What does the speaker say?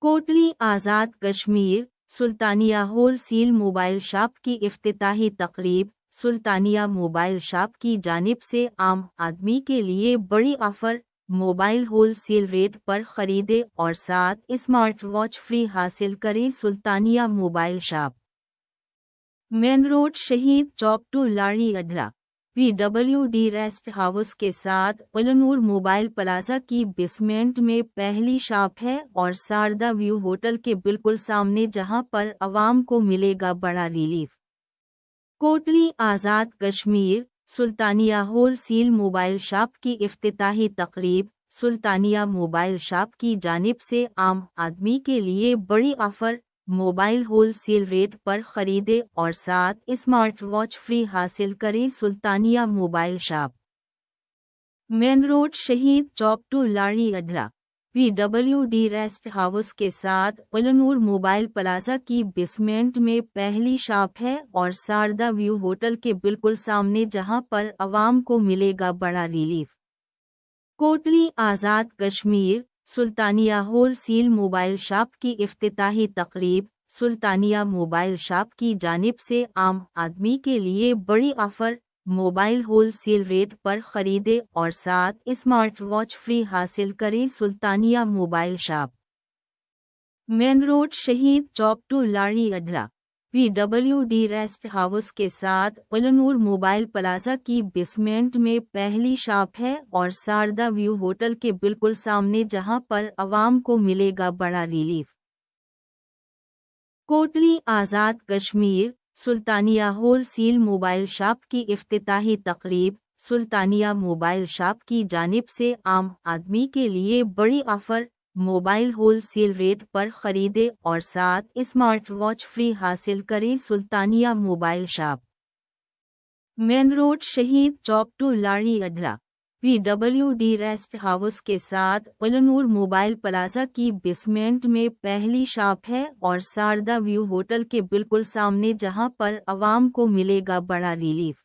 Kotli Azad Kashmir Sultania wholesale mobile shop की इफ्तिताही तकरीब। सुल्तानिया मोबाइल शॉप की जानिब से आम आदमी के लिए बड़ी offer. Mobile wholesale rate पर खरीदे और साथ स्मार्ट वॉच फ्री हासिल करें। Sultania mobile shop, main road, Shaheed Chowk to लाड़ी अड्डा, PWD रेस्ट हाउस के साथ अलनूर मोबाइल प्लाजा की बेसमेंट में पहली शॉप है और शारदा व्यू होटल के बिल्कुल सामने, जहां पर आवाम को मिलेगा बड़ा relief. Kotli Azad Kashmir Sultania wholesale mobile shop की इफ्तिताही तकरीब। सुल्तानिया मोबाइल शॉप की जानिब से आम आदमी के लिए बड़ी offer. Mobile wholesale rate पर खरीदे और साथ स्मार्ट वॉच फ्री हासिल करें। Sultania mobile shop, main road, Shaheed Chowk to लाड़ी अड्डा, PWD रेस्ट हाउस के साथ अलनूर मोबाइल प्लाजा की बेसमेंट में पहली शॉप है और शारदा व्यू होटल के बिल्कुल सामने, जहां पर आवाम को मिलेगा बड़ा relief. Kotli Azad Kashmir Sultania wholesale mobile shop की इफ्तिताही तकरीब। सुल्तानिया मोबाइल शॉप की जानिब से आम आदमी के लिए बड़ी offer. Mobile wholesale rate पर खरीदे और साथ स्मार्ट वॉच फ्री हासिल करें। Sultania mobile shop, main road, Shaheed Chowk to लाड़ी अड्डा, PWD रेस्ट हाउस के साथ अलनूर मोबाइल प्लाजा की बेसमेंट में पहली शॉप है और शारदा व्यू होटल के बिल्कुल सामने, जहां पर आवाम को मिलेगा बड़ा relief. Kotli Azad Kashmir Sultania wholesale mobile shop की इफ्तिताही तकरीब। सुल्तानिया मोबाइल शॉप की जानिब से आम आदमी के लिए बड़ी offer. Mobile wholesale rate पर खरीदे और साथ स्मार्ट वॉच फ्री हासिल करें। Sultania mobile shop, main road, Shaheed Chowk to लाड़ी अड्डा, PWD रेस्ट हाउस के साथ अलनूर मोबाइल प्लाजा की बेसमेंट में पहली शॉप है और शारदा व्यू होटल के बिल्कुल सामने, जहां पर आवाम को मिलेगा बड़ा रिलीफ।